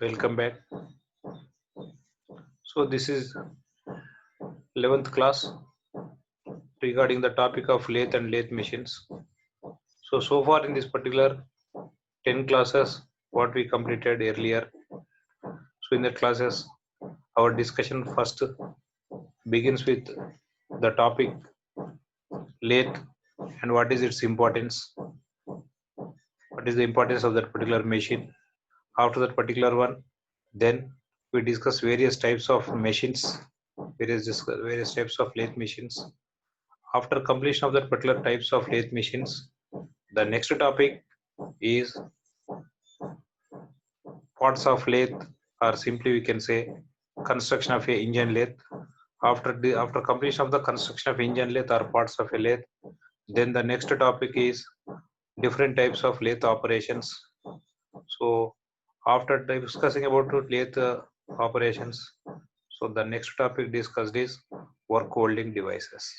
Welcome back. So this is 11th class regarding the topic of lathe and lathe machines. So far in this particular 10 classes what we completed earlier. So in the classes our discussion first begins with the topic lathe and what is its importance. What is the importance of that particular machine? After that particular one, then we discuss various types of machines, various types of lathe machines. After completion of that particular types of lathe machines, the next topic is parts of lathe, or simply we can say construction of a engine lathe. After completion of the construction of engine lathe or parts of a lathe, then the next topic is different types of lathe operations. So after discussing about lathe operations, so the next topic discussed is work holding devices.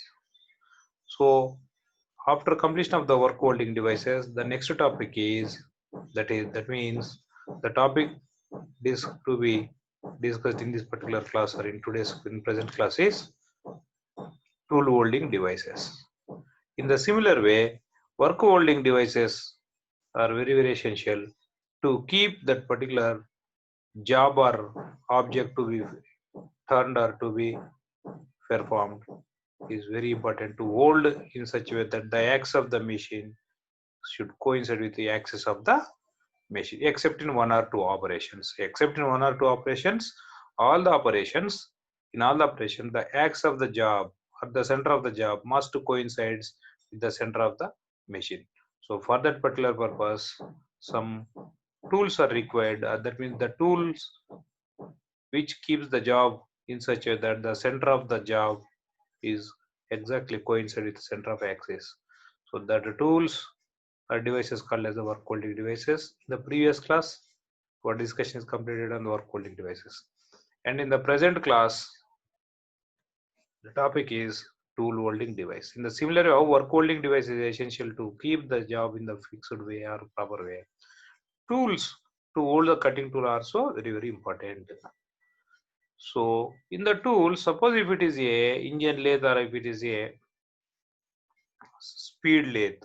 So after completion of the work holding devices, the next topic is that means the topic is to be discussed in this particular class or in present class is tool holding devices. In the similar way, work holding devices are very essential to keep that particular job or object to be turned or to be performed is very important to hold in such a way that the axis of the machine should coincide with the axis of the machine, except in one or two operations. Except in one or two operations, all the operations, in all the operations, the axis of the job or the center of the job must coincide with the center of the machine. So for that particular purpose, some tools are required. That means the tools which keeps the job in such a way that the center of the job is exactly coincide with the center of axis. So that the tools are devices called as the work holding devices. In the previous class, our discussion is completed on the work holding devices. And in the present class, the topic is tool holding device. In the similar way, work holding device is essential to keep the job in the fixed way or proper way. Tools to hold the cutting tool are also very important. So in the tool, suppose if it is a engine lathe or if it is a speed lathe,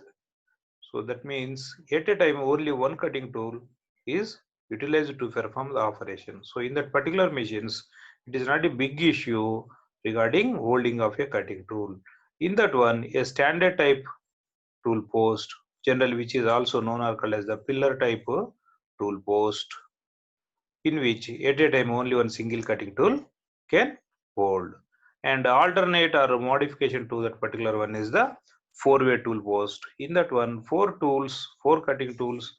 so that means at a time only one cutting tool is utilized to perform the operation. So in that particular machines, it is not a big issue regarding holding of a cutting tool. In that one, a standard type tool post, generally which is also known or called as the pillar type tool post, in which at a time only one single cutting tool can hold. And alternate or modification to that particular one is the four-way tool post. In that one, four cutting tools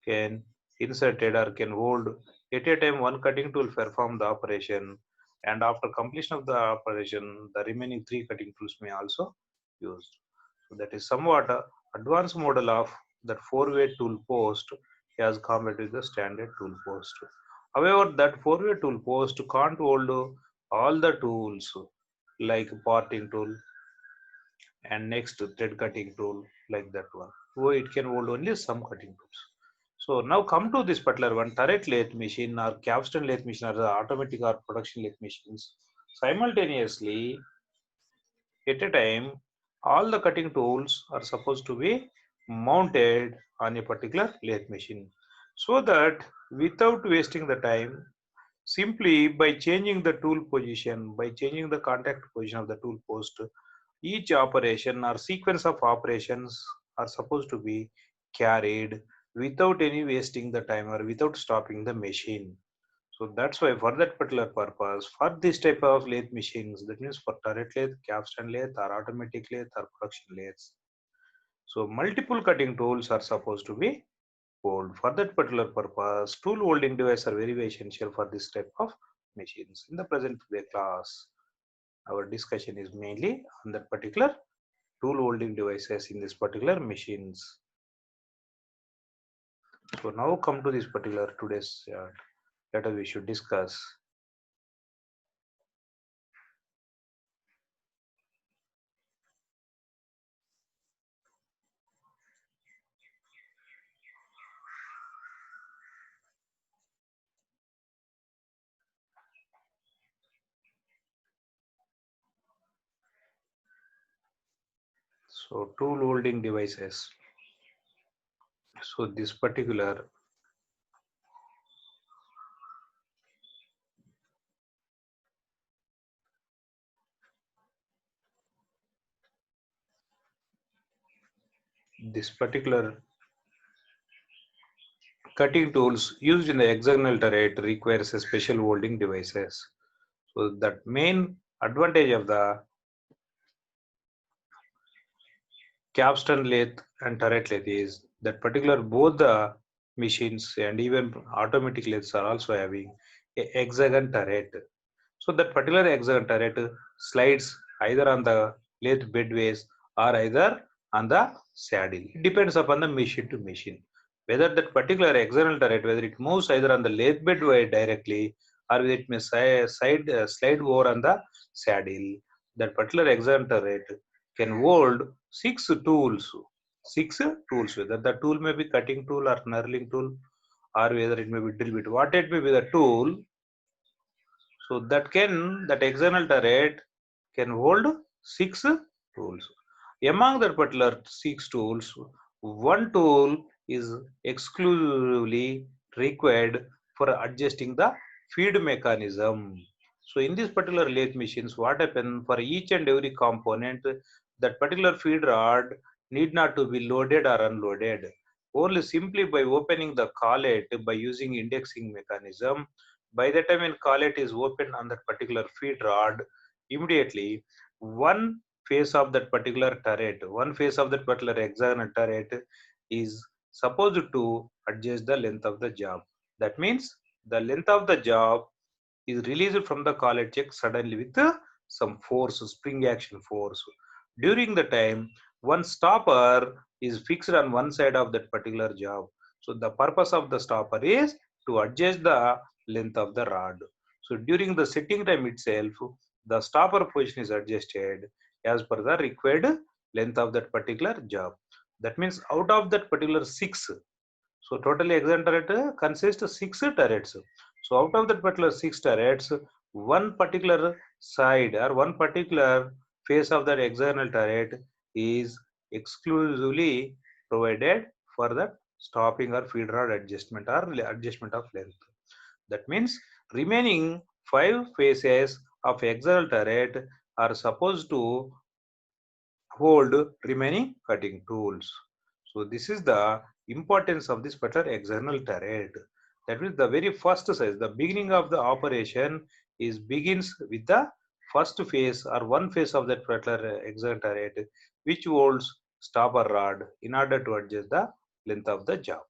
can inserted or can hold at a time one cutting tool perform the operation, and after completion of the operation, the remaining three cutting tools may also used. So that is somewhat a advanced model of that four-way tool post as compared with the standard tool post. However, that four-way tool post can't hold all the tools like parting tool and next thread cutting tool like that one. So it can hold only some cutting tools. So now come to this particular one, turret lathe machine or capstan lathe machine or the automatic or production lathe machines. Simultaneously, at a time, all the cutting tools are supposed to be mounted on a particular lathe machine, so that without wasting the time, simply by changing the tool position, by changing the contact position of the tool post, each operation or sequence of operations are supposed to be carried without any wasting the time or without stopping the machine. So that's why for that particular purpose, for this type of lathe machines, that means for turret lathe, capstan lathe or automatic lathe or production lathes. So multiple cutting tools are supposed to be hold. For that particular purpose, tool holding devices are very essential for this type of machines. In the present class, our discussion is mainly on that particular tool holding devices in this particular machines. So now come to this particular today's data we should discuss. So tool holding devices. So this particular cutting tools used in the hexagonal turret requires a special holding devices. So that main advantage of the capstan lathe and turret lathe is that particular both the machines and even automatic lathes are also having a hexagon turret. So that particular hexagon turret slides either on the lathe bedways or either on the saddle. It depends upon the machine to machine. Whether that particular hexagonal turret, whether it moves either on the lathe bedway directly or it may slide over on the saddle. That particular hexagonal turret can hold six tools. Six tools, whether the tool may be cutting tool or knurling tool, or whether it may be drill bit. What it may be the tool, so that external turret can hold six tools. Among that particular six tools, one tool is exclusively required for adjusting the feed mechanism. So in this particular lathe machines, what happens for each and every component, that particular feed rod need not to be loaded or unloaded. Only simply by opening the collet by using indexing mechanism, by the time when collet is opened on that particular feed rod, immediately one face of that particular turret, one face of that particular hexagonal turret is supposed to adjust the length of the job. That means the length of the job is released from the collet check suddenly with some force, spring action force. During the time, one stopper is fixed on one side of that particular job. So the purpose of the stopper is to adjust the length of the rod. So during the setting time itself, the stopper position is adjusted as per the required length of that particular job. That means out of that particular six, so totally hexagon turret consists of six turrets. So out of that particular six turrets, one particular side or one particular face of that hexagonal turret is exclusively provided for the stopping or feed rod adjustment or adjustment of length. That means remaining five faces of hexagonal turret are supposed to hold remaining cutting tools. So this is the importance of this particular hexagonal turret. That means the very first size, the beginning of the operation is begins with the first phase or one phase of that particular hexagonal turret, which holds stopper rod in order to adjust the length of the job.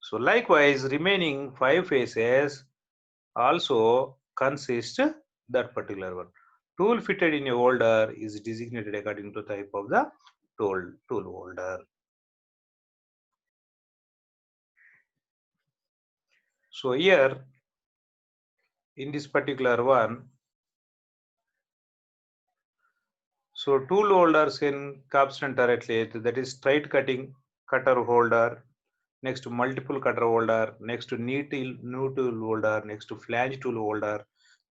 So likewise, remaining five phases also consist that particular one. Tool fitted in a holder is designated according to type of the tool holder. So here in this particular one, so tool holders in capstan turret lathe, that is straight cutting cutter holder, next to multiple cutter holder, next to new tool holder, next to flange tool holder,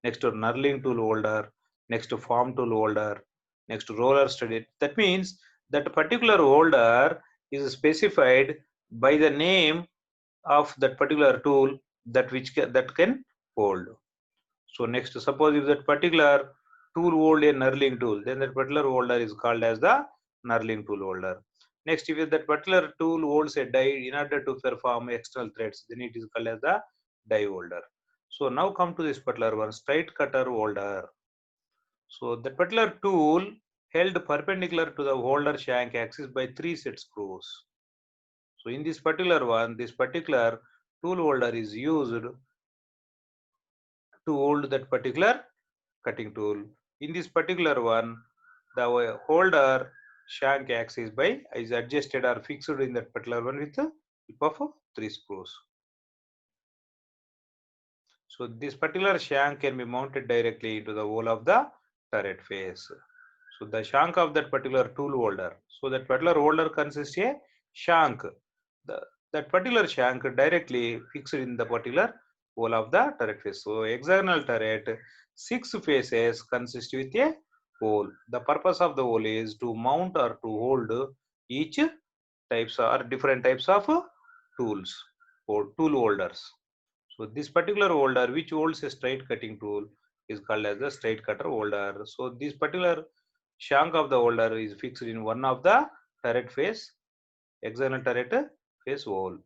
next to knurling tool holder, next to form tool holder, next to roller study. That means that particular holder is specified by the name of that particular tool that can hold. So next, suppose if that particular tool hold a knurling tool, then that particular holder is called as the knurling tool holder. Next, if that particular tool holds a die in order to perform external threads, then it is called as the die holder. So now come to this particular one, straight cutter holder. So that particular tool held perpendicular to the holder shank axis by 3 set screws. So in this particular one, this particular tool holder is used to hold that particular cutting tool. In this particular one, the holder shank axis is adjusted or fixed in that particular one with the help of 3 screws. So this particular shank can be mounted directly into the hole of the turret face. So the shank of that particular tool holder. So that particular holder consists a shank. That particular shank directly fixed in the particular hole of the turret face. So hexagonal turret, 6 faces consist with a hole. The purpose of the hole is to mount or to hold each types or different types of tools or tool holders. So this particular holder which holds a straight cutting tool is called as the straight cutter holder. So this particular shank of the holder is fixed in one of the turret face, external turret face hole.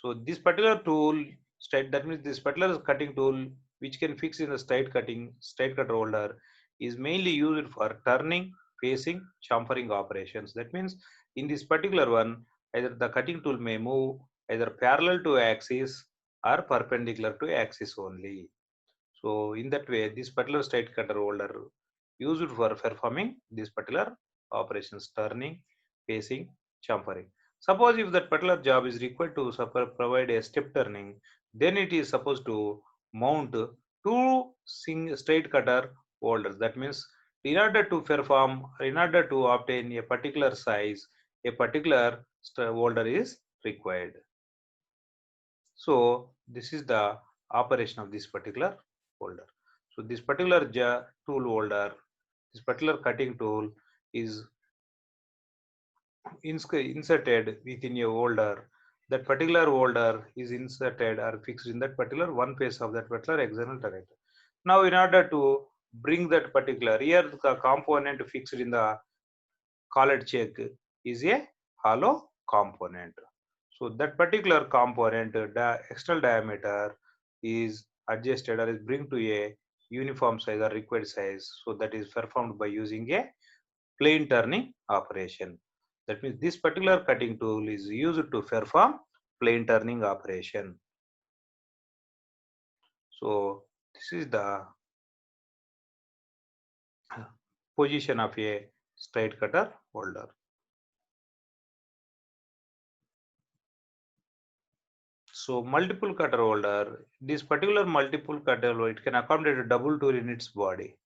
So this particular tool, that means this particular cutting tool which can fix in the straight cutter holder is mainly used for turning, facing, chamfering operations. That means in this particular one, either the cutting tool may move either parallel to axis or perpendicular to axis only. So in that way, this particular straight cutter holder used for performing this particular operations, turning, facing, chamfering. Suppose if that particular job is required to provide a step turning, then it is supposed to mount two straight cutter holders. That means in order to perform, in order to obtain a particular size, a particular holder is required. So this is the operation of this particular holder. So this particular tool holder, this particular cutting tool is inserted within a holder. That particular holder is inserted or fixed in that particular one face of that particular external turret. Now in order to bring that particular, here the component fixed in the collet check is a hollow component. So that particular component, the external diameter is adjusted or is bring to a uniform size or required size. So that is performed by using a plane turning operation. That means this particular cutting tool is used to perform plane turning operation. So this is the position of a straight cutter holder. So multiple cutter holder, this particular multiple cutter holder, it can accommodate a double tool in its body.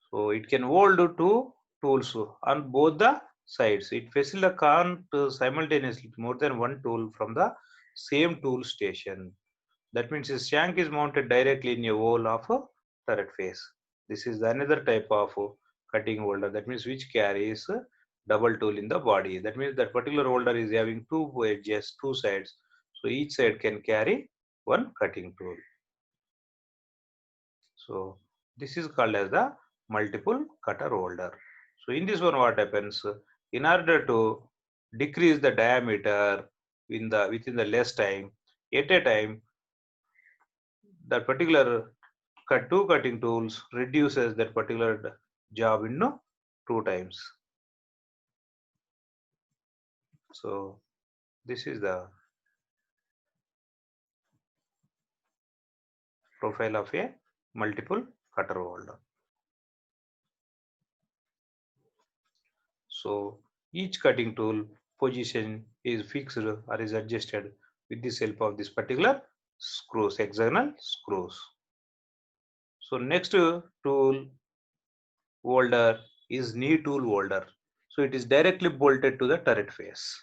So it can hold two tools on both the sides. It facilitates simultaneously more than one tool from the same tool station. That means the shank is mounted directly in a hole of a turret face. This is another type of cutting holder. That means which carries double tool in the body. That means that particular holder is having two edges, two sides. So each side can carry one cutting tool. So this is called as the multiple cutter holder. So in this one, what happens? In order to decrease the diameter within the less time, at a time, that particular two cutting tools reduces that particular job into two times. So this is the profile of a multiple cutter holder. So each cutting tool position is fixed or is adjusted with the help of this particular screws, external screws. So next tool holder is knee tool holder. So it is directly bolted to the turret face.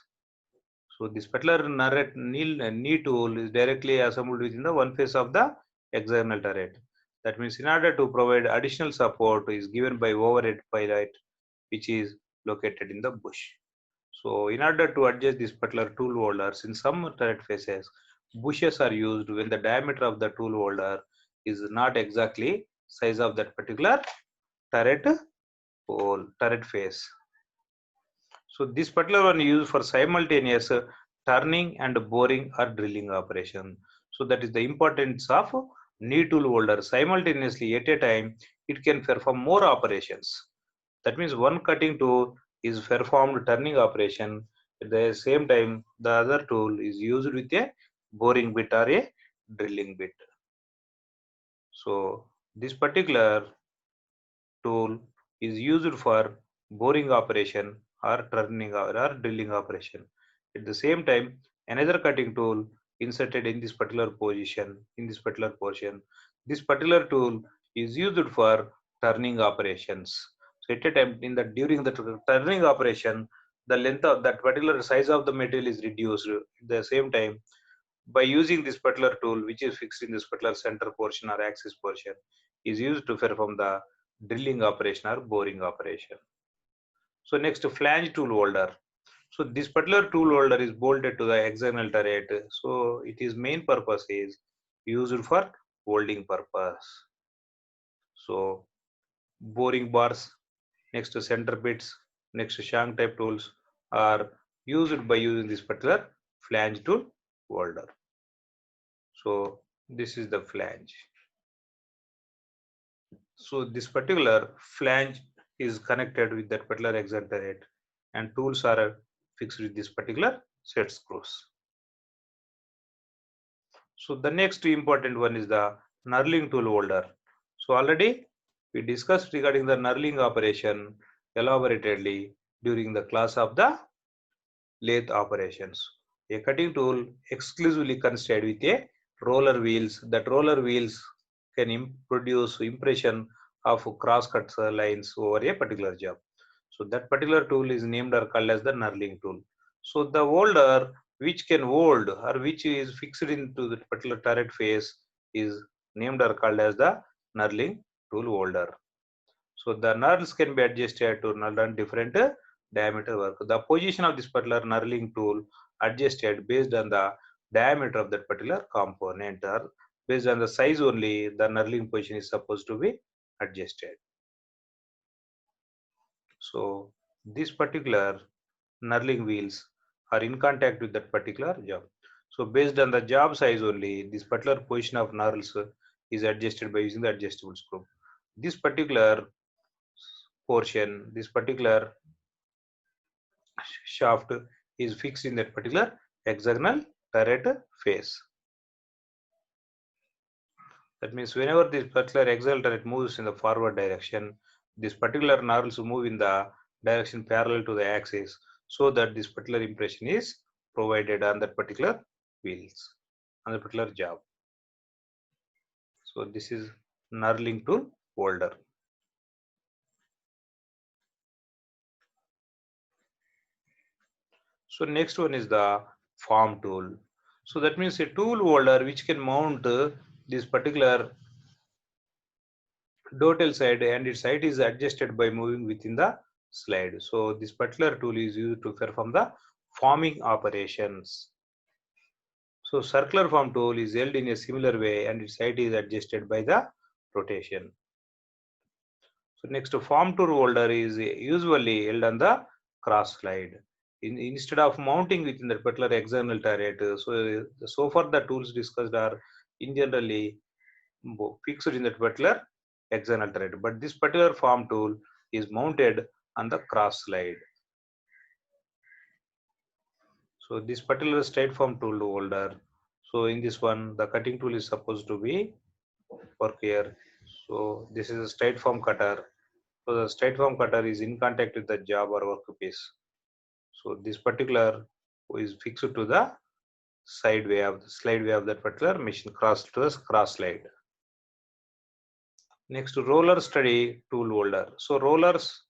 So this particular knee tool is directly assembled within the one face of the external turret. That means in order to provide additional support is given by overhead pilot, which is located in the bush. So in order to adjust this particular tool holders, in some turret faces, bushes are used when the diameter of the tool holder is not exactly size of that particular turret hole, turret face. So this particular one is used for simultaneous turning and boring or drilling operation. So that is the importance of knee tool holder. Simultaneously at a time, it can perform more operations. That means one cutting tool is performed turning operation. At the same time, the other tool is used with a boring bit or a drilling bit. So this particular tool is used for boring operation or turning or drilling operation. At the same time, another cutting tool inserted in this particular position, in this particular portion. This particular tool is used for turning operations. So at a time in the during the turning operation, the length of that particular size of the material is reduced. At the same time, by using this particular tool, which is fixed in this particular center portion or axis portion, is used to perform the drilling operation or boring operation. So next, flange tool holder. So this particular tool holder is bolted to the hexagonal turret. So it is main purpose is used for holding purpose. So boring bars, next to center bits, next to shank type tools are used by using this particular flange tool holder. So this is the flange. So this particular flange is connected with that particular hexagonal turret, and tools are fixed with this particular set screws. So the next important one is the knurling tool holder. So already we discussed regarding the knurling operation elaboratedly during the class of the lathe operations. A cutting tool exclusively constructed with a roller wheels. That roller wheels can produce impression of cross-cut lines over a particular job. So that particular tool is named or called as the knurling tool. So the holder which can hold or which is fixed into the particular turret face is named or called as the knurling tool holder. So the knurls can be adjusted to knurl different diameter work. The position of this particular knurling tool adjusted based on the diameter of that particular component, or based on the size only the knurling position is supposed to be adjusted. So this particular knurling wheels are in contact with that particular job. So based on the job size only, this particular position of knurls is adjusted by using the adjustable screw. This particular portion, this particular shaft is fixed in that particular hexagonal turret face. That means whenever this particular hexagonal turret moves in the forward direction, this particular knurls move in the direction parallel to the axis, so that this particular impression is provided on that particular wheels, on the particular job. So this is knurling tool holder. So next one is the form tool. So that means a tool holder which can mount this particular dovetail side, and its height is adjusted by moving within the slide. So this particular tool is used to perform the forming operations. So circular form tool is held in a similar way, and its height is adjusted by the rotation. So next, form tool holder is usually held on the cross slide. Instead of mounting within the particular hexagonal turret, so far the tools discussed are in generally fixed in that particular hexagonal turret, but this particular form tool is mounted on the cross slide. So this particular straight form tool holder, so in this one the cutting tool is supposed to be work here. So this is a straight form cutter. So the straight form cutter is in contact with the job or workpiece. So this particular is fixed to the side way of the slide way of that particular machine, cross to the cross slide. Next, roller study tool holder. So rollers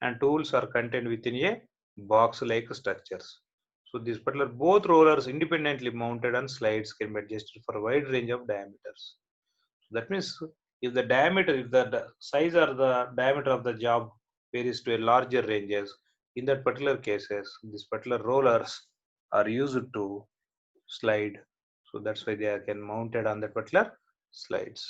and tools are contained within a box like structures. So this particular both rollers independently mounted on slides can be adjusted for a wide range of diameters. That means if the diameter, if the size or the diameter of the job varies to a larger ranges, in that particular cases, these particular rollers are used to slide. So that's why they are can mounted on that particular slides.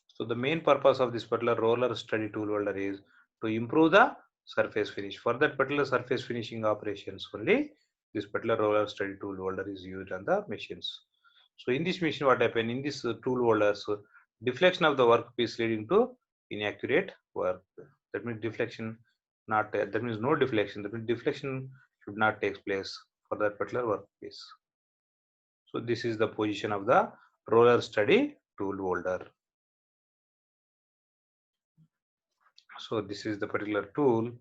So the main purpose of this particular roller study tool holder is to improve the surface finish. For that particular surface finishing operations only, this particular roller study tool holder is used on the machines. So in this machine, what happened in this tool holders, deflection of the workpiece leading to inaccurate work. That means deflection not, that means no deflection. That means deflection should not take place for that particular workpiece. So this is the position of the roller study tool holder. So this is the particular tool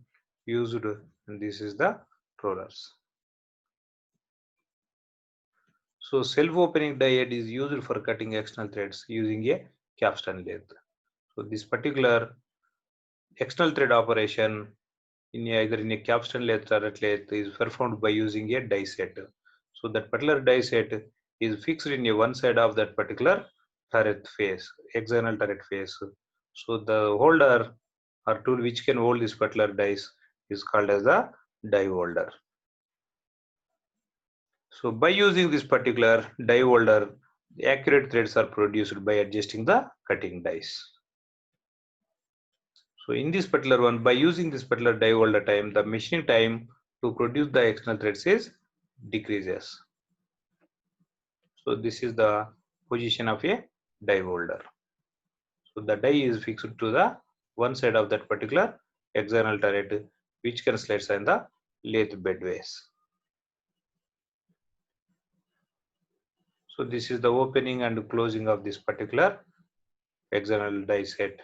used, and this is the rollers. So self-opening die head is used for cutting external threads using a capstan lathe. So this particular external thread operation either in a capstan lathe or turret lathe is performed by using a die set. So that particular die set is fixed in a one side of that particular turret face, hexagonal turret face. So the holder or tool which can hold this particular dies is called as the die holder. So by using this particular die holder, the accurate threads are produced by adjusting the cutting dies. So in this particular one, by using this particular die holder time, the machining time to produce the external threads is decreases. So this is the position of a die holder. So the die is fixed to the one side of that particular external turret, which can slide in the lathe bedways. So this is the opening and closing of this particular external die set.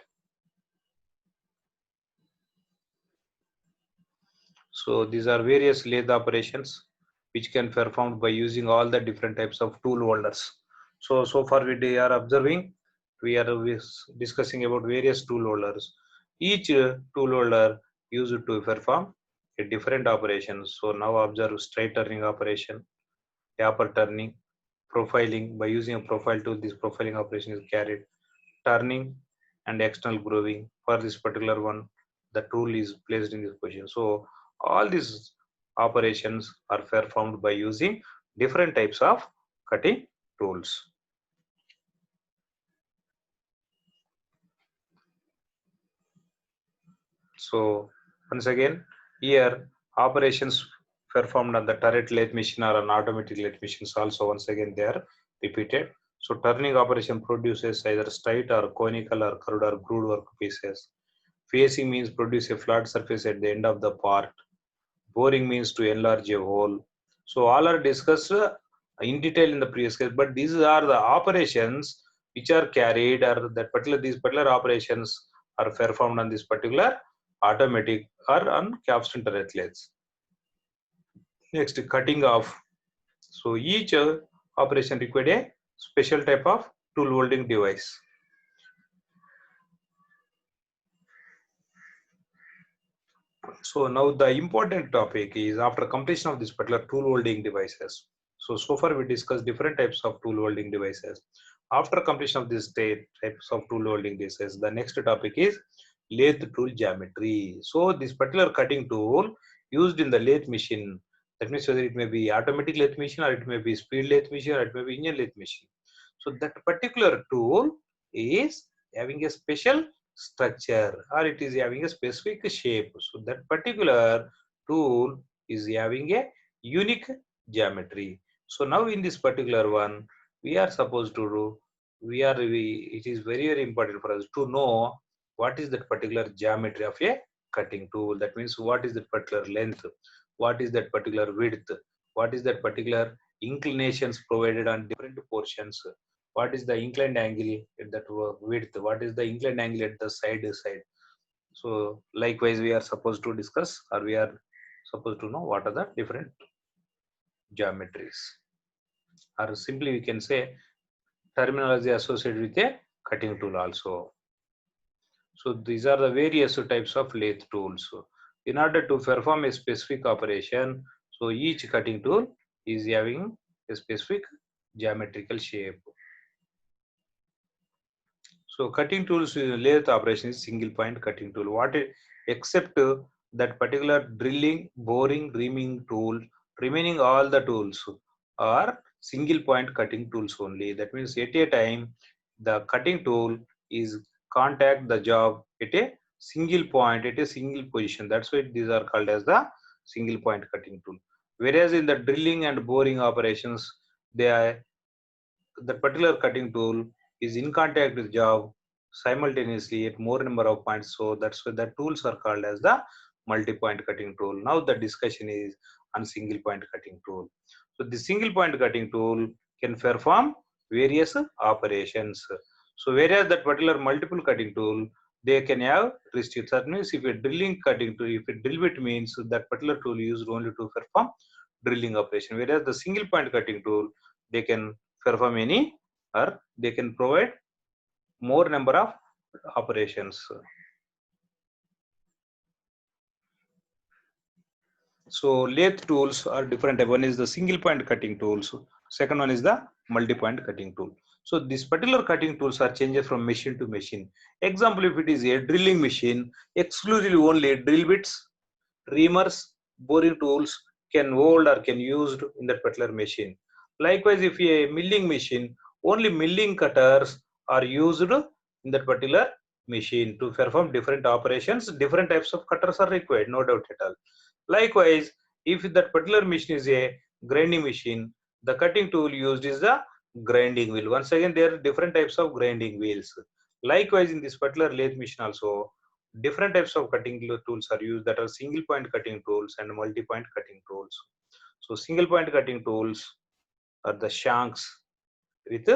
So these are various lathe operations which can performed by using all the different types of tool holders. So far we are observing, we are discussing about various tool holders. Each tool holder used to perform a different operation. So now observe straight turning operation, taper turning, profiling. By using a profile tool, this profiling operation is carried. Turning and external grooving. For this particular one, the tool is placed in this position. So all these operations are performed by using different types of cutting tools. So once again, here operations performed on the turret lathe machine or an automatic lathe machines also once again they are repeated. So turning operation produces either straight or conical or curved or grooved work pieces. Facing means produce a flat surface at the end of the part. Boring means to enlarge a hole. So all are discussed in detail in the previous case, but these are the operations which are carried or these particular operations are performed on this particular automatic or on capstan turret lathes. Next, cutting off. So each operation required a special type of tool holding device. So now the important topic is after completion of this particular tool holding devices. So far we discussed different types of tool holding devices. After completion of these types of tool holding devices, the next topic is lathe tool geometry. So this particular cutting tool used in the lathe machine, that means whether it may be automatic lathe machine or it may be speed lathe machine or it may be engine lathe machine. So that particular tool is having a special structure or it is having a specific shape. So that particular tool is having a unique geometry. So now in this particular one, we are supposed to do, it is very important for us to know what is that particular geometry of a cutting tool. That means what is that particular length, what is that particular width, what is that particular inclinations provided on different portions, what is the inclined angle at that width, what is the inclined angle at the side. So likewise we are supposed to discuss or we are supposed to know what are the different geometries, or simply we can say terminology associated with a cutting tool also. So these are the various types of lathe tools. In order to perform a specific operation, so each cutting tool is having a specific geometrical shape. So cutting tools lathe operation is single point cutting tool. Except that particular drilling, boring, reaming tool, remaining all the tools are single point cutting tools only. That means at a time the cutting tool is contact the job at a single point, at a single position. That's why these are called as the single point cutting tool. Whereas in the drilling and boring operations, the particular cutting tool is in contact with job simultaneously at more number of points. So that's why the tools are called as the multi-point cutting tool. Now the discussion is on single point cutting tool. So the single point cutting tool can perform various operations. So whereas that particular multiple cutting tool, they can have restrictions. That means if a drilling cutting tool, if a drill bit means that particular tool used only to perform drilling operation. Whereas the single point cutting tool, they can perform any or they can provide more number of operations. So lathe tools are different. One is the single point cutting tools. Second one is the multi-point cutting tool. So these particular cutting tools are changes from machine to machine. Example, if it is a drilling machine, exclusively only drill bits, reamers, boring tools can hold or can used in that particular machine. Likewise, if a milling machine, only milling cutters are used in that particular machine to perform different operations. Different types of cutters are required, no doubt at all. Likewise, if that particular machine is a grinding machine, the cutting tool used is the grinding wheel. Once again, there are different types of grinding wheels. Likewise, in this particular lathe machine also, different types of cutting tools are used, that are single point cutting tools and multi point cutting tools. So single point cutting tools are the shanks with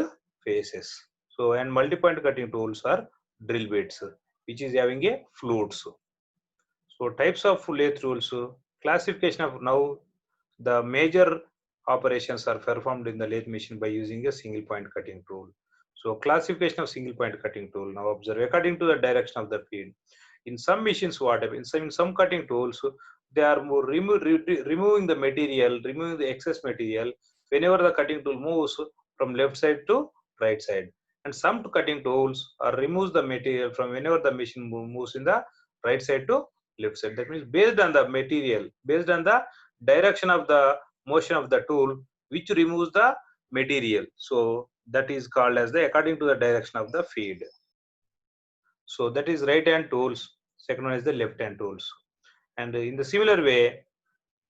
faces. So and multi point cutting tools are drill bits, which is having a flutes. So types of lathe tools, classification of now the major operations are performed in the lathe machine by using a single point cutting tool. So classification of single point cutting tool. Now observe according to the direction of the feed. In some machines, whatever in some cutting tools, they are more removing the material, removing the excess material whenever the cutting tool moves from left side to right side. And some cutting tools are removes the material from whenever the machine moves in the right side to left side. That means based on the material, based on the direction of the motion of the tool, which removes the material. So that is called as the according to the direction of the feed. So that is right hand tools. Second one is the left hand tools. And in the similar way,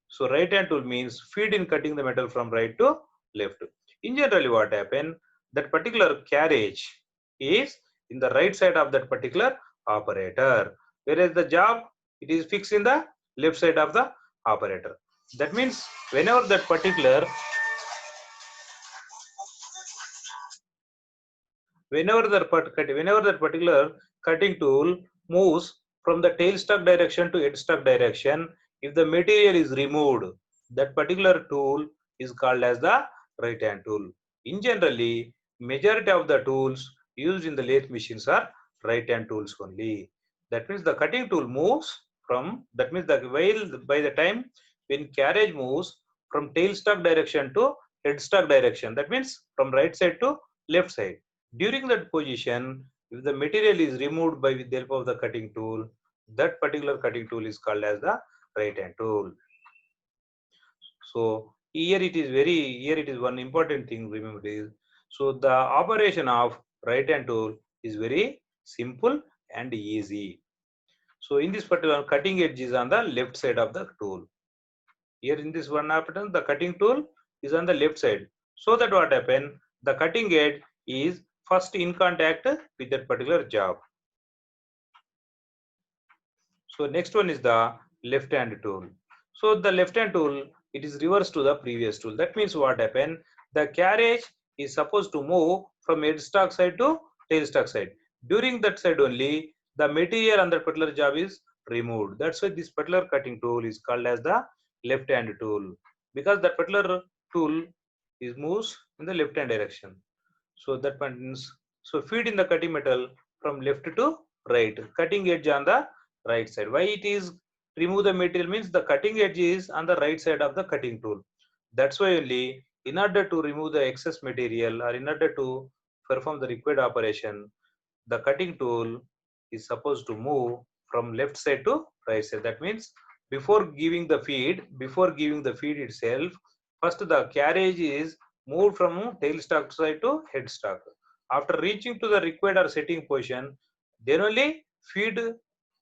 so right hand tool means feed in cutting the metal from right to left. In generally, what happen? That particular carriage is in the right side of that particular operator, whereas the job it is fixed in the left side of the operator. That means whenever that particular whenever that particular cutting tool moves from the tailstock direction to headstock direction, if the material is removed, that particular tool is called as the right hand tool. In generally, majority of the tools used in the lathe machines are right hand tools only. That means the cutting tool moves from, that means the while by the time when carriage moves from tailstock direction to headstock direction, that means from right side to left side. During that position, if the material is removed by the help of the cutting tool, that particular cutting tool is called as the right hand tool. So here it is one important thing, remember is, so the operation of right hand tool is very simple and easy. So in this particular cutting edge is on the left side of the tool. Here in this one pattern, the cutting tool is on the left side. So that what happen, the cutting edge is first in contact with that particular job. So next one is the left hand tool. So the left hand tool, it is reverse to the previous tool. That means what happened, the carriage is supposed to move from headstock side to tailstock side. During that side only, the material on that particular job is removed. That's why this particular cutting tool is called as the left hand tool, because that particular tool is moves in the left hand direction. So that means, so feed in the cutting metal from left to right, cutting edge on the right side. Why it is remove the material means the cutting edge is on the right side of the cutting tool. That's why only in order to remove the excess material or in order to perform the required operation, the cutting tool is supposed to move from left side to right side. That means before giving the feed itself, first the carriage is moved from tailstock side to headstock. After reaching to the required or setting position, then only feed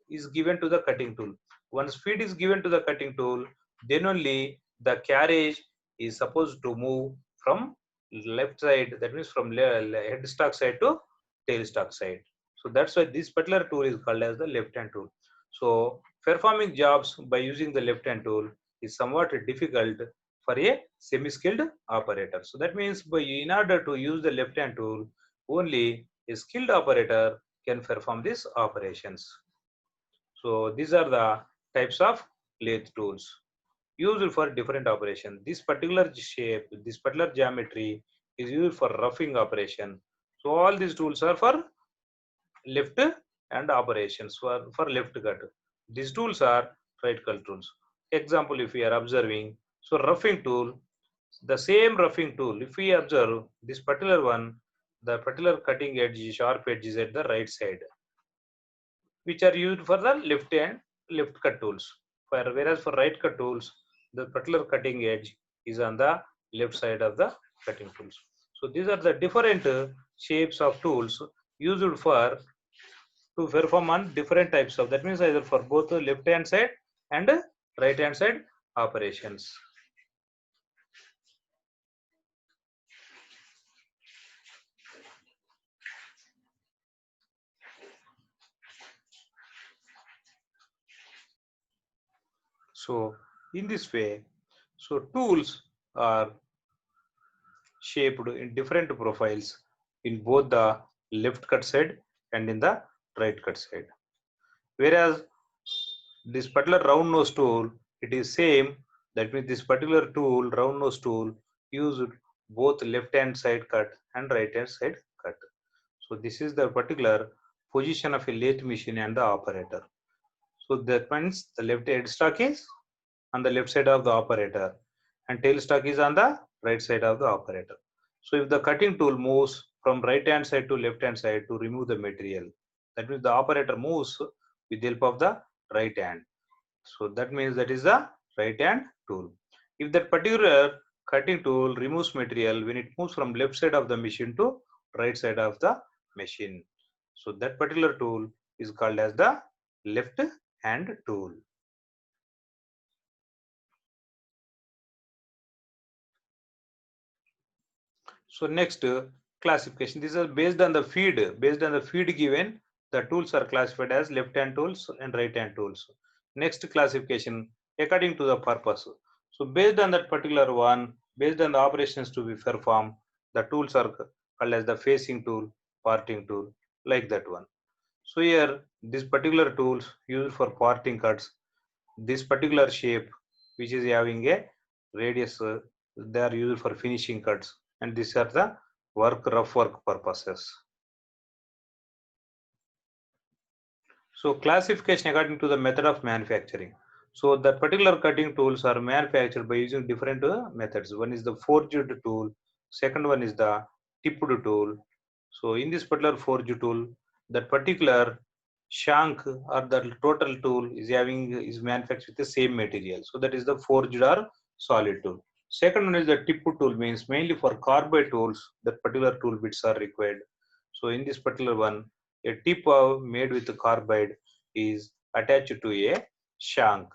is given to the cutting tool. Once feed is given to the cutting tool, then only the carriage is supposed to move from left side, that means from headstock side to tailstock side. So that's why this particular tool is called as the left hand tool. So performing jobs by using the left hand tool is somewhat difficult for a semi-skilled operator. So that means in order to use the left hand tool, only a skilled operator can perform these operations. So these are the types of lathe tools used for different operation. This particular shape, this particular geometry is used for roughing operation. So all these tools are for left and operations for left cut. These tools are right cut tools. Example, if we are observing, so roughing tool, the same roughing tool, if we observe this particular one, the particular cutting edge, sharp edge is at the right side, which are used for the left cut tools. Whereas for right cut tools, the particular cutting edge is on the left side of the cutting tools. So these are the different shapes of tools used for to perform on different types of, that means either for both the left hand side and right hand side operations. So in this way, so tools are shaped in different profiles in both the left cut side and in the right cut side. Whereas this particular round nose tool, it is same. That means this particular tool, round nose tool, used both left hand side cut and right hand side cut. So this is the particular position of a lathe machine and the operator. So that means the left headstock is on the left side of the operator and tailstock is on the right side of the operator. So if the cutting tool moves from right hand side to left hand side to remove the material, that means the operator moves with the help of the right hand. So that means that is the right hand tool. If that particular cutting tool removes material when it moves from left side of the machine to right side of the machine, so that particular tool is called as the left hand tool. So next classification. These are based on the feed. Based on the feed given, the tools are classified as left hand tools and right hand tools. Next classification according to the purpose. So based on that particular one, based on the operations to be performed, the tools are called as the facing tool, parting tool, like that one. So here this particular tools used for parting cuts, this particular shape which is having a radius, they are used for finishing cuts, and these are the rough work purposes. So classification according to the method of manufacturing. So the particular cutting tools are manufactured by using different methods. One is the forged tool, second one is the tipped tool. So in this particular forged tool, that particular shank or the total tool is manufactured with the same material. So that is the forged or solid tool. Second one is the tipped tool, means mainly for carbide tools, that particular tool bits are required. So in this particular one, a tip made with carbide is attached to a shank.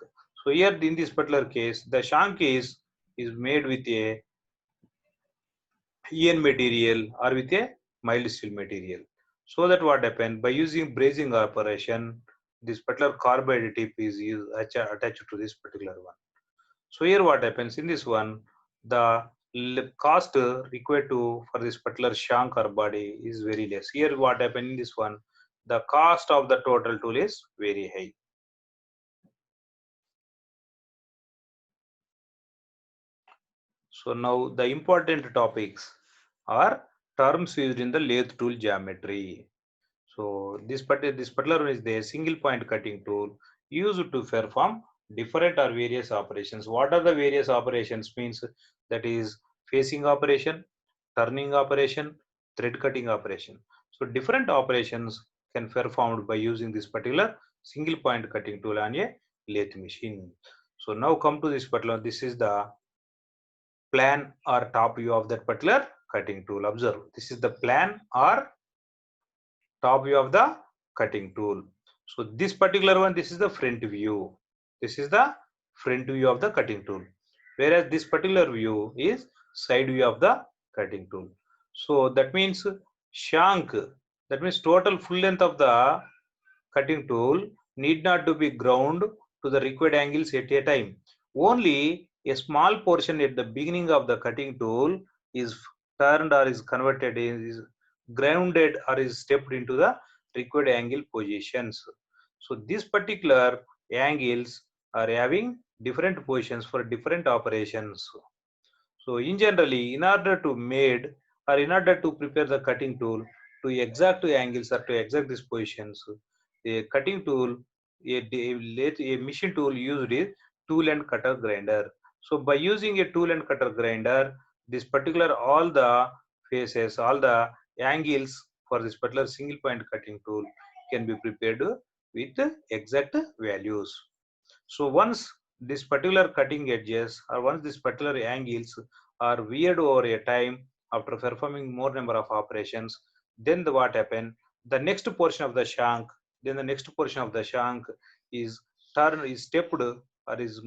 So here in this particular case, the shank is made with a EN material or with a mild steel material. So that what happened, by using brazing operation, this particular carbide tip is attached to this particular one. So here what happens in this one, the cost required to for this particular shank or body is very less. Here what happened in this one, the cost of the total tool is very high. So now the important topics are terms used in the lathe tool geometry. So this particular one is the single point cutting tool used to perform different or various operations. What are the various operations? Means that is facing operation, turning operation, thread cutting operation. So different operations can performed by using this particular single point cutting tool on a lathe machine. So now come to this particular, this is the plan or top view of that particular cutting tool. Observe, this is the plan or top view of the cutting tool. So this particular one, this is the front view. This is the front view of the cutting tool. Whereas this particular view is side view of the cutting tool. So that means shank, that means total full length of the cutting tool need not to be ground to the required angles at a time. Only a small portion at the beginning of the cutting tool is turned or is converted, is grounded or is stepped into the required angle positions. So these particular angles are having different positions for different operations. So in generally, in order to made or in order to prepare the cutting tool to exact angles or to exact these positions, a cutting tool, a machine tool used is tool and cutter grinder. So by using a tool and cutter grinder, this particular all the faces, all the angles for this particular single point cutting tool can be prepared with exact values. So once this particular cutting edges or once this particular angles are weird over a time after performing more number of operations, then what happen? The next portion of the shank, then the next portion of the shank is stepped or is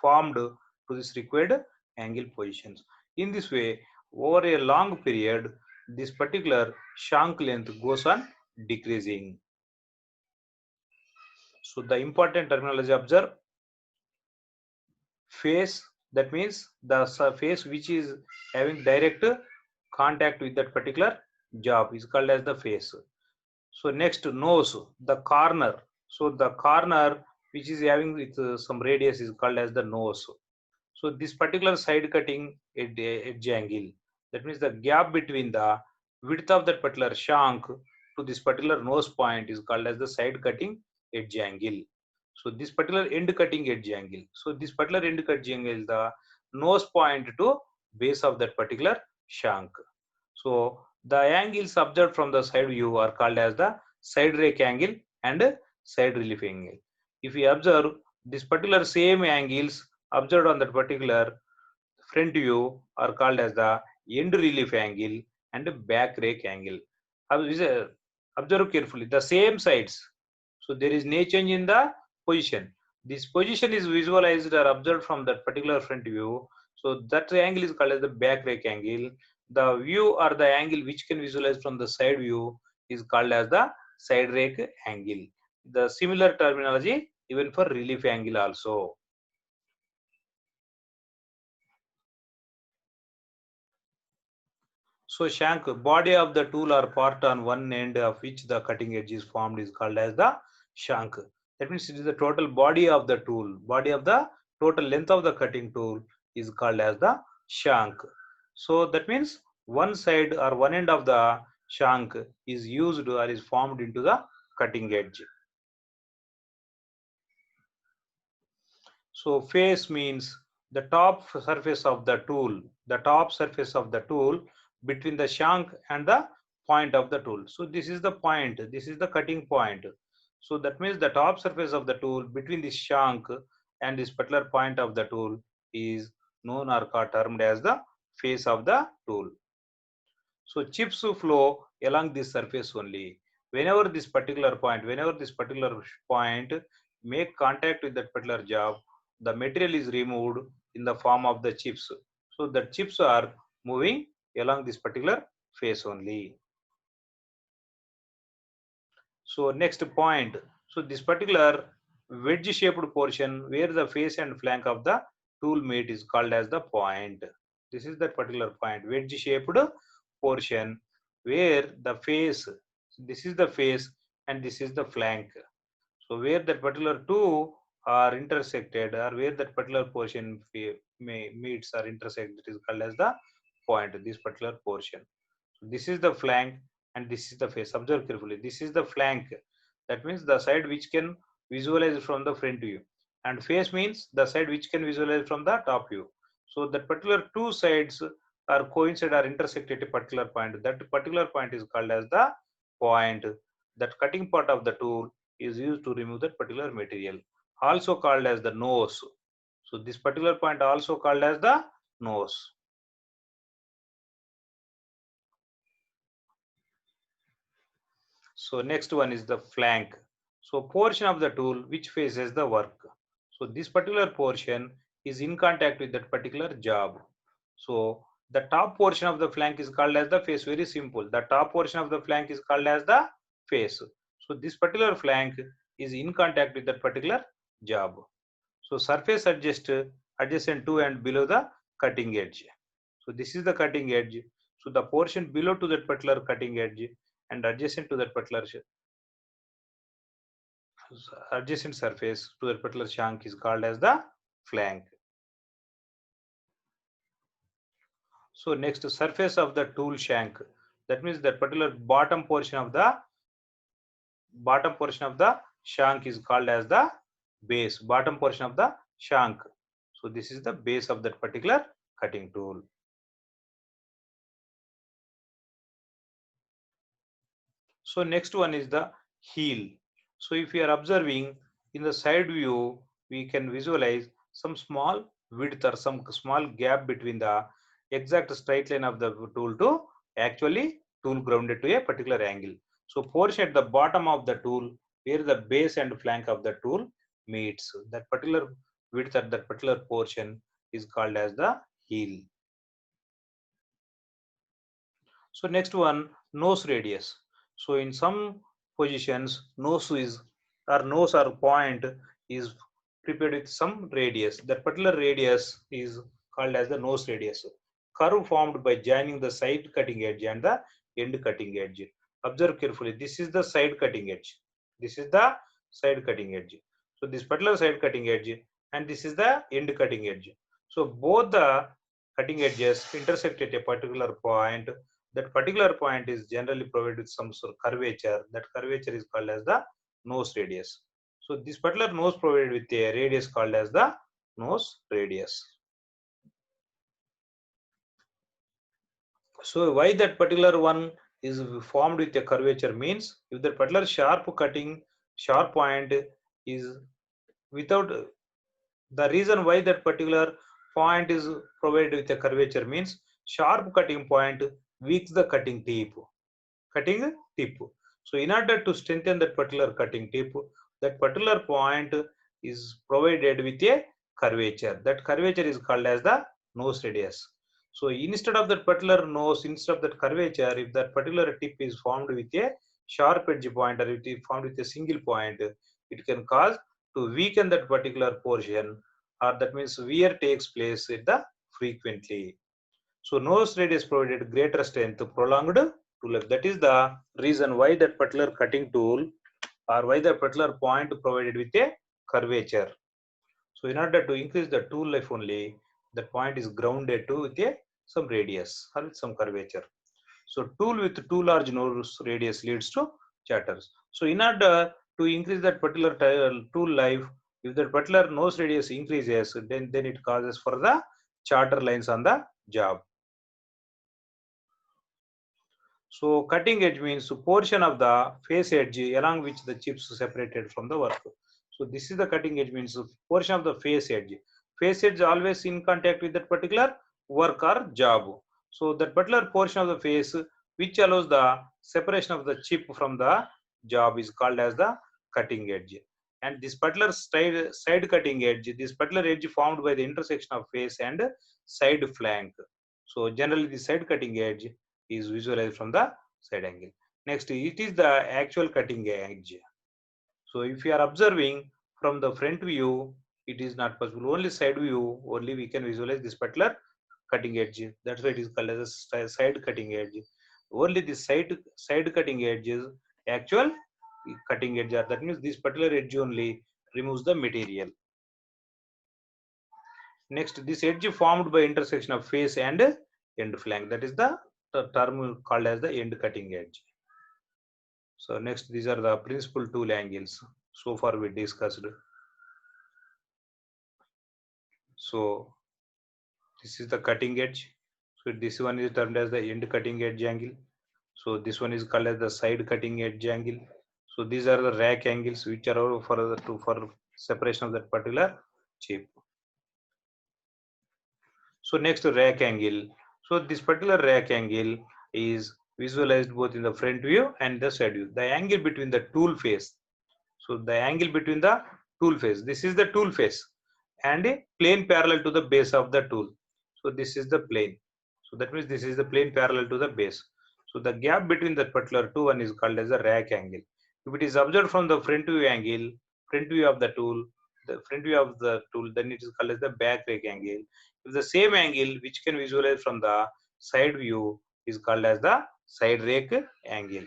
formed to this required angle positions. In this way, over a long period, this particular shank length goes on decreasing. So the important terminology observe: face, that means the surface which is having direct contact with that particular job is called as the face. So next, nose, the corner. So the corner which is having with some radius is called as the nose. So this particular side cutting edge angle, that means the gap between the width of that particular shank to this particular nose point is called as the side cutting edge angle. So this particular end cutting edge angle. So this particular end cutting angle is the nose point to base of that particular shank. So the angles observed from the side view are called as the side rake angle and side relief angle. If we observe this particular same angles observed on that particular front view are called as the end relief angle and back rake angle. Observe carefully the same sides. So there is no change in the position. This position is visualized or observed from that particular front view. So that angle is called as the back rake angle. The view or the angle which can visualize from the side view is called as the side rake angle. The similar terminology even for relief angle also. So shank, body of the tool or part on one end of which the cutting edge is formed is called as the shank. That means it is the total body of the tool. Body of the total length of the cutting tool is called as the shank. So that means one side or one end of the shank is used or is formed into the cutting edge. So face means the top surface of the tool, between the shank and the point of the tool. So this is the point, this is the cutting point. So that means the top surface of the tool between the shank and this particular point of the tool is known or termed as the face of the tool. So chips flow along this surface only. Whenever this particular point make contact with that particular job, the material is removed in the form of the chips. So the chips are moving along this particular face only. So next point. So this particular wedge shaped portion where the face and flank of the tool meet is called as the point. This is that particular point, wedge shaped portion where the face, this is the face and this is the flank. So where that particular two are intersected or where that particular portion meets or intersect, it is called as the point, this particular portion. So this is the flank and this is the face. Observe carefully. This is the flank. That means the side which can visualize from the front view. And face means the side which can visualize from the top view. So that particular two sides are coincide or intersect at a particular point. That particular point is called as the point. That cutting part of the tool is used to remove that particular material, also called as the nose. So this particular point also called as the nose. So next one is the flank. So portion of the tool which faces the work. So this particular portion is in contact with that particular job. So the top portion of the flank is called as the face. Very simple. The top portion of the flank is called as the face. So this particular flank is in contact with that particular job. So surface adjacent to and below the cutting edge. So this is the cutting edge. So the portion below to that particular cutting edge and adjacent to that particular adjacent surface to that particular shank is called as the flank. So next, surface of the tool shank. That means that particular bottom portion of the shank is called as the base. Bottom portion of the shank. So this is the base of that particular cutting tool. So next one is the heel. So if we are observing in the side view, we can visualize some small width or some small gap between the exact straight line of the tool to actually tool grounded to a particular angle. So portion at the bottom of the tool where the base and flank of the tool meets, that particular width at that particular portion is called as the heel. So next one, nose radius. So in some positions, nose or point is prepared with some radius. That particular radius is called as the nose radius. Curve formed by joining the side cutting edge and the end cutting edge. Observe carefully. This is the side cutting edge. This is the side cutting edge. So this particular side cutting edge and this is the end cutting edge. So both the cutting edges intersect at a particular point. That particular point is generally provided with some sort of curvature. That curvature is called as the nose radius. So this particular nose provided with a radius called as the nose radius. So why that particular one is formed with a curvature means if that particular sharp point is without, the reason why that particular point is provided with a curvature means sharp cutting point weaks the cutting tip. So in order to strengthen that particular cutting tip, that particular point is provided with a curvature. That curvature is called as the nose radius. So instead of that particular nose, instead of that curvature, if that particular tip is formed with a sharp edge point or it is formed with a single point, it can cause to weaken that particular portion, or that means wear takes place at the frequently. So nose radius provided greater strength, prolonged tool life. That is the reason why that particular cutting tool or why the particular point provided with a curvature. So in order to increase the tool life only, that point is grounded to with a some radius or with some curvature. So tool with too large nose radius leads to chatters. So in order to increase that particular tool life, if that particular nose radius increases, then it causes for the chatter lines on the job. So cutting edge means portion of the face edge along which the chips separated from the work. So this is the cutting edge means portion of the face edge. Face edge always in contact with that particular work or job. So that particular portion of the face which allows the separation of the chip from the job is called as the cutting edge. And this particular side cutting edge, this particular edge formed by the intersection of face and side flank. So generally the side cutting edge is visualized from the side angle. Next, it is the actual cutting edge. So if you are observing from the front view, it is not possible. Only side view, only we can visualize this particular cutting edge. That's why it is called as a side cutting edge. Only the side cutting edge is actual cutting edge. That means this particular edge only removes the material. Next, this edge formed by intersection of face and end flank. That is the term called as the end cutting edge. So next, these are the principal tool angles. So far we discussed. So this is the cutting edge. So this one is termed as the end cutting edge angle. So this one is called as the side cutting edge angle. So these are the rack angles which are for separation of that particular chip. So next, rack angle. So this particular rack angle is visualized both in the front view and the side view. The angle between the tool face. So the angle between the tool face. This is the tool face and a plane parallel to the base of the tool. So this is the plane. So that means this is the plane parallel to the base. So the gap between that particular two one is called as the rack angle. If it is observed from the front view angle, front view of the tool, then it is called as the back rack angle. If the same angle which can visualize from the side view is called as the side rack angle.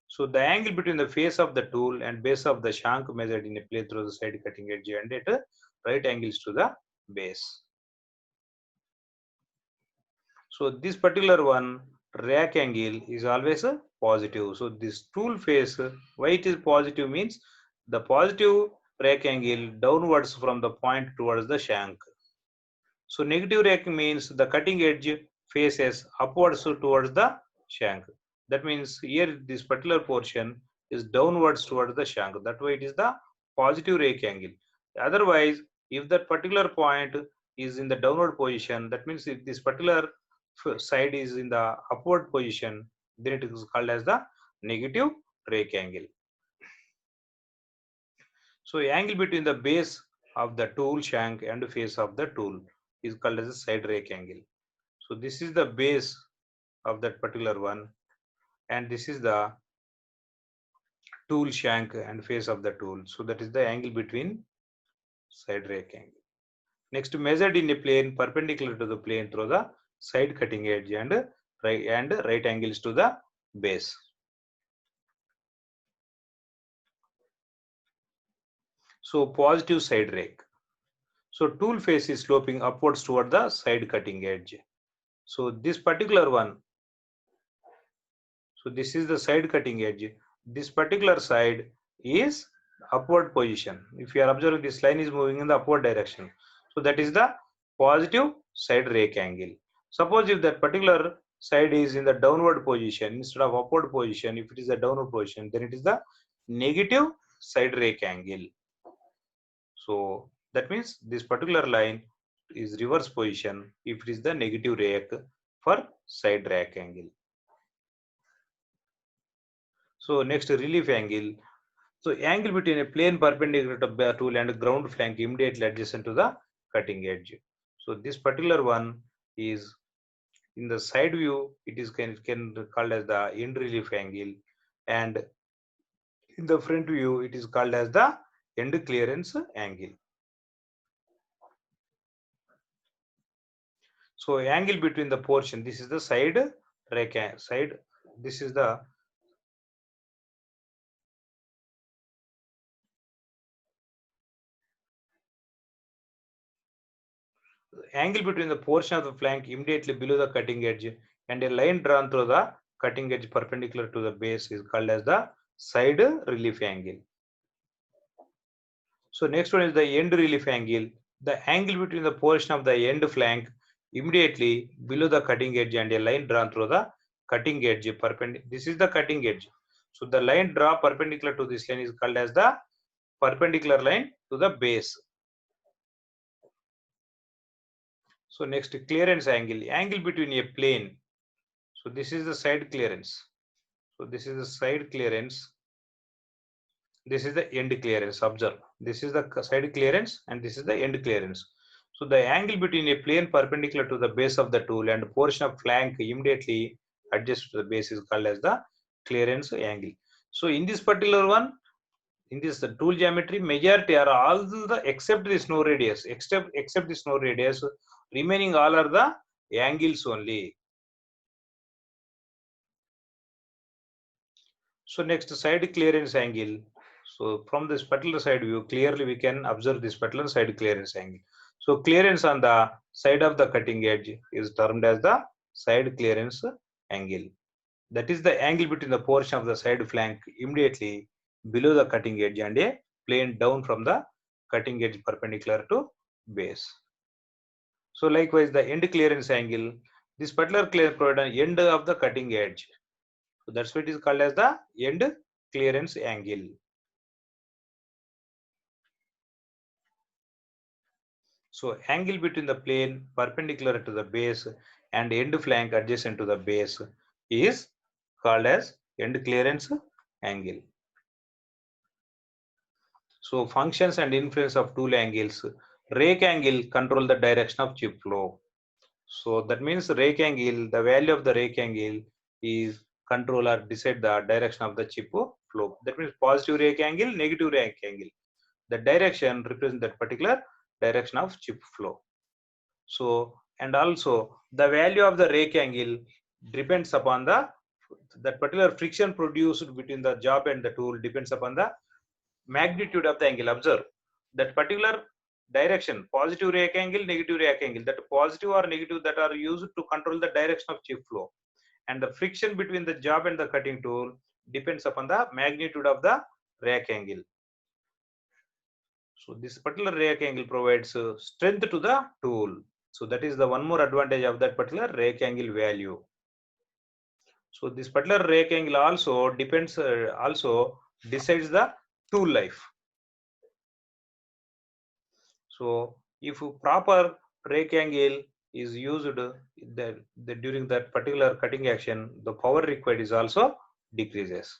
So the angle between the face of the tool and base of the shank measured in a plane through the side cutting edge and at right angles to the base. So this particular one, rack angle, is always a positive. So this tool face, why it is positive means the positive rack angle downwards from the point towards the shank. So negative rack means the cutting edge faces upwards towards the shank. That means here this particular portion is downwards towards the shank. That way it is the positive rake angle. Otherwise, if that particular point is in the downward position, that means if this particular side is in the upward position, then it is called as the negative rake angle. So angle between the base of the tool shank and face of the tool is called as a side rake angle. So this is the base of that particular one, and this is the tool shank and face of the tool. So that is the angle between side rake angle. Next, measured in a plane perpendicular to the plane through the side cutting edge and right angles to the base. So positive side rake. So tool face is sloping upwards toward the side cutting edge. So this particular one, so this is the side cutting edge. This particular side is upward position. If you are observing, this line is moving in the upward direction. So that is the positive side rake angle. Suppose if that particular side is in the downward position instead of upward position, if it is a downward position, then it is the negative side rake angle. So that means this particular line is reverse position if it is the negative rake for side rake angle. So next, relief angle. So angle between a plane perpendicular to the tool and ground flank immediately adjacent to the cutting edge. So this particular one is in the side view, it is can called as the end relief angle, and in the front view, it is called as the end clearance angle. So angle between the portion, this is the side rake side. This is the angle between the portion of the flank immediately below the cutting edge and a line drawn through the cutting edge perpendicular to the base is called as the side relief angle. So next one is the end relief angle. The angle between the portion of the end flank immediately below the cutting edge and a line drawn through the cutting edge perpendicular. This is the cutting edge. So the line drawn perpendicular to this line is called as the perpendicular line to the base. So next, clearance angle. Angle between a plane. So this is the side clearance. So this is the side clearance. This is the end clearance. Observe. This is the side clearance and this is the end clearance. So the angle between a plane perpendicular to the base of the tool and portion of flank immediately adjacent to the base is called as the clearance angle. So in this particular one, in this the tool geometry, majority are all the except this no radius, except this no radius, remaining all are the angles only. So next, side clearance angle. So from this particular side view, clearly we can observe this particular side clearance angle. So clearance on the side of the cutting edge is termed as the side clearance angle. That is the angle between the portion of the side flank immediately below the cutting edge and a plane down from the cutting edge perpendicular to base. So likewise, the end clearance angle, this particular clearance provides an end of the cutting edge. So that's what it is called as the end clearance angle. So angle between the plane perpendicular to the base and end flank adjacent to the base is called as end clearance angle. So functions and influence of tool angles. Rake angle control the direction of chip flow. So that means rake angle, the value of the rake angle is control or decide the direction of the chip flow. That means positive rake angle, negative rake angle. The direction represents that particular direction of chip flow. So, and also the value of the rake angle depends upon that particular friction produced between the job and the tool depends upon the magnitude of the angle. Observe that particular direction, positive rake angle, negative rake angle, that positive or negative that are used to control the direction of chip flow, and the friction between the job and the cutting tool depends upon the magnitude of the rake angle. So this particular rake angle provides strength to the tool. So that is the one more advantage of that particular rake angle value. So this particular rake angle also depends, also decides the tool life. So if proper rake angle is used during that particular cutting action, the power required is also decreases.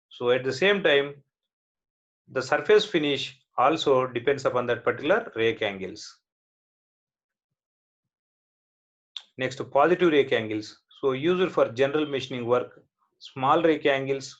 So at the same time, the surface finish also depends upon that particular rake angles. Next, positive rake angles. So used for general machining work, small rake angles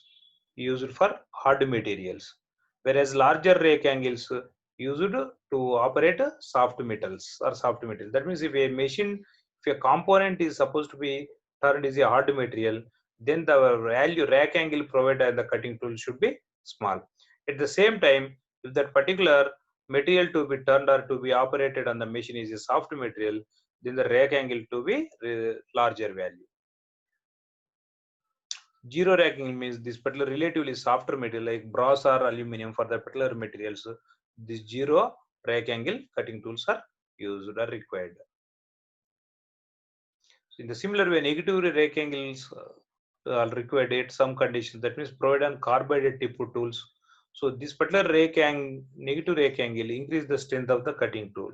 used for hard materials, whereas larger rake angles used to operate soft metals or soft material. That means if a machine, if a component is supposed to be turned is a hard material, then the value rake angle provided by the cutting tool should be small. At the same time, if that particular material to be turned or to be operated on the machine is a soft material, then the rake angle to be larger value. Zero racking means this particular relatively softer material like brass or aluminum. For the particular materials, this zero rack angle cutting tools are used or required. So in the similar way, negative rack angles are required at some conditions. That means provide on carbide tip tools. So this particular negative rack angle increase the strength of the cutting tool.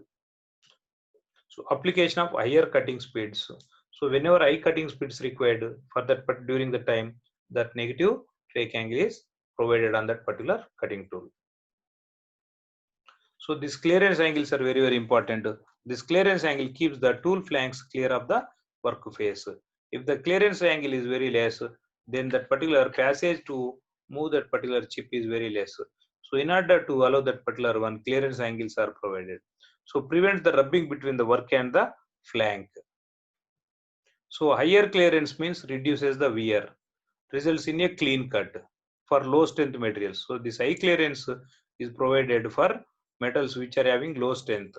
So application of higher cutting speeds. So whenever high cutting speeds required for that, but during the time that negative rake angle is provided on that particular cutting tool. So these clearance angles are very, very important. This clearance angle keeps the tool flanks clear of the work face. If the clearance angle is very less, then that particular passage to move that particular chip is very less. So in order to allow that particular one, clearance angles are provided. So prevents the rubbing between the work and the flank. So higher clearance means reduces the wear, results in a clean cut for low strength materials. So this high clearance is provided for metals which are having low strength.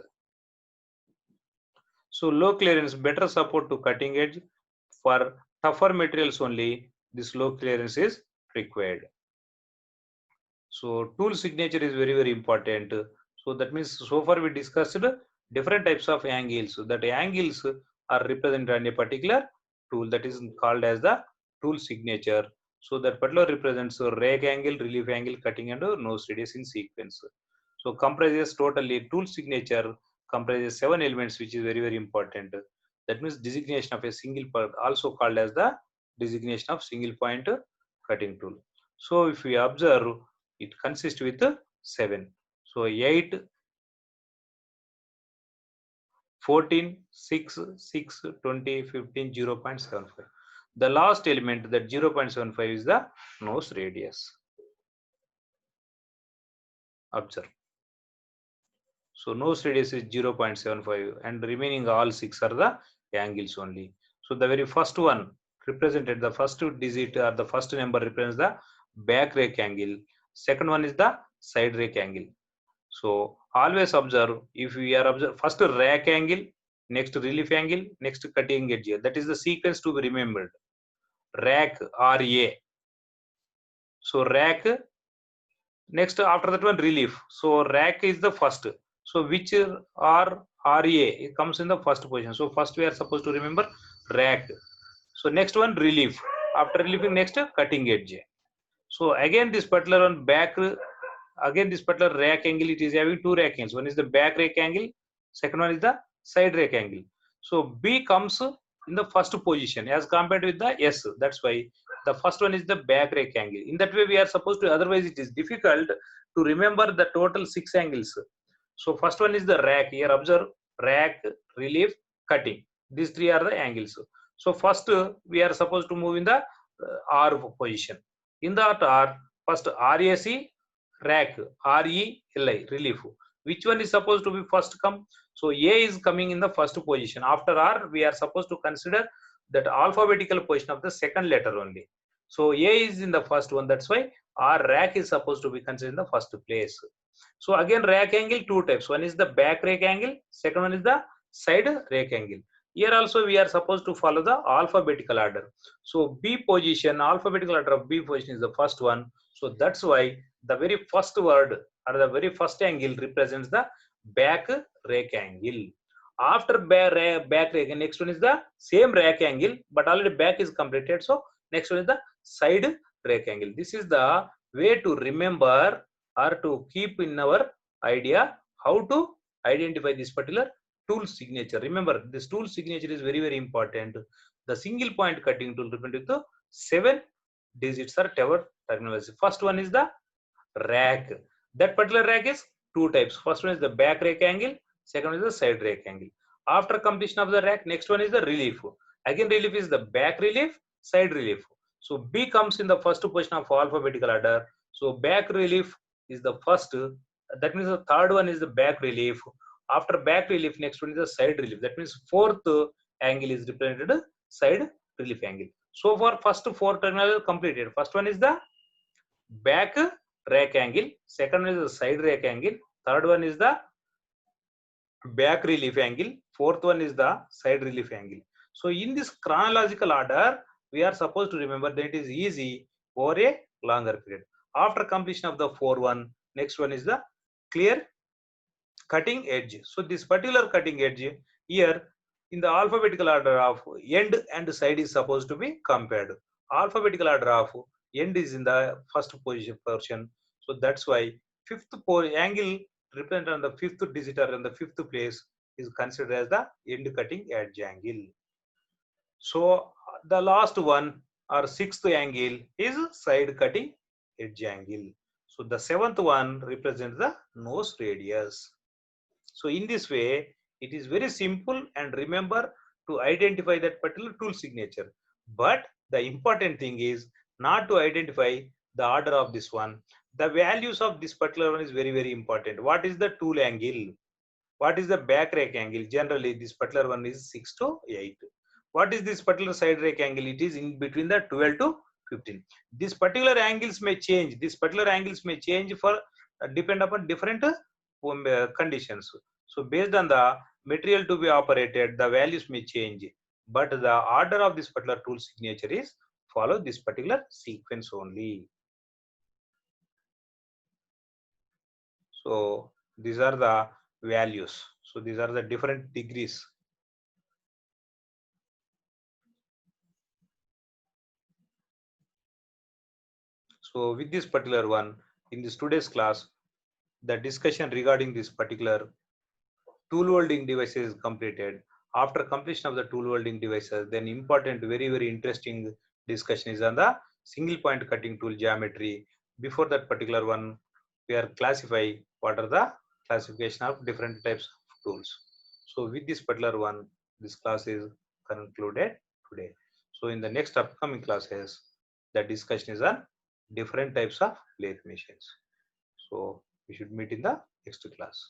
So low clearance better support to cutting edge. For tougher materials only, this low clearance is required. So tool signature is very, very important. So that means so far we discussed different types of angles. So that angles are represented on a particular tool, that is called as the tool signature. So that particular represents a rake angle, relief angle, cutting and nose radius in sequence. So comprises totally tool signature comprises 7 elements, which is very, very important. That means designation of a single part, also called as the designation of single point cutting tool. So if we observe, it consists with 7. So 8, 14, 6, 6, 20, 15, 0.75. The last element, that 0.75 is the nose radius. Observe. So nose radius is 0.75 and remaining all 6 are the angles only. So the very first one represented, the first digit or the first number represents the back rake angle. Second one is the side rake angle. So always observe, if we are observe first rack angle, next relief angle, next cutting edge. That is the sequence to be remembered. Rack RA. So rack, next after that one relief. So rack is the first. So which are RA, it comes in the first position. So first we are supposed to remember rack. So next one relief. After relieving, next cutting edge. So again this particular one back, again this particular rack angle, it is having two rack angles. One is the back rack angle, second one is the side rack angle. So B comes in the first position as compared with the S. That's why the first one is the back rack angle. In that way we are supposed to, otherwise it is difficult to remember the total 6 angles. So first one is the rack. Here observe rack, relief, cutting. These 3 are the angles. So first we are supposed to move in the R position. In that R, first RAC, rack, RELI, relief. Which one is supposed to be first come? So A is coming in the first position. After R, we are supposed to consider that alphabetical position of the second letter only. So A is in the first one. That's why R rack is supposed to be considered in the first place. So again, rack angle, 2 types. One is the back rack angle. Second one is the side rack angle. Here also we are supposed to follow the alphabetical order. So B position, alphabetical order of B position is the first one. So that's why the very first word or the very first angle represents the back rake angle. After back rack, next one is the same rack angle, but already back is completed. So next one is the side rack angle. This is the way to remember or to keep in our idea how to identify this particular tool signature. Remember, this tool signature is very, very important. The single point cutting tool represented the 7 digits are terminology. First one is the rack. That particular rack is two types. First one is the back rack angle, second is the side rack angle. After completion of the rack, next one is the relief. Again, relief is the back relief, side relief. So B comes in the first position of alphabetical order. So back relief is the first. That means the third one is the back relief. After back relief, next one is the side relief. That means fourth angle is represented side relief angle. So for first four terminals completed. First one is the back rack angle, second one is the side rack angle, third one is the back relief angle, fourth one is the side relief angle. So in this chronological order, we are supposed to remember that it is easy over a longer period. After completion of the 4-1, next one is the clear cutting edge. So this particular cutting edge here in the alphabetical order of end and side is supposed to be compared. Alphabetical order of end is in the first portion. So that's why fifth angle represented on the fifth digit or in the fifth place is considered as the end cutting edge angle. So the last one or sixth angle is side cutting edge angle. So the seventh one represents the nose radius. So in this way, it is very simple and remember to identify that particular tool signature. But the important thing is not to identify the order of this one. The values of this particular one is very, very important. What is the tool angle? What is the back rack angle? Generally, this particular one is 6 to 8. What is this particular side rack angle? It is in between the 12 to 15. These particular angles may change. These particular angles may change for depend upon different conditions. So based on the material to be operated, the values may change. But the order of this particular tool signature is follow this particular sequence only. So these are the values. So these are the different degrees. So with this particular one, in this today's class, the discussion regarding this particular tool welding devices is completed. After completion of the tool welding devices, then important, very, very interesting discussion is on the single point cutting tool geometry. Before that particular one, we are classify what are the classification of different types of tools. So with this particular one, this class is concluded today. So in the next upcoming classes, the discussion is on different types of lathe machines. So we should meet in the next class.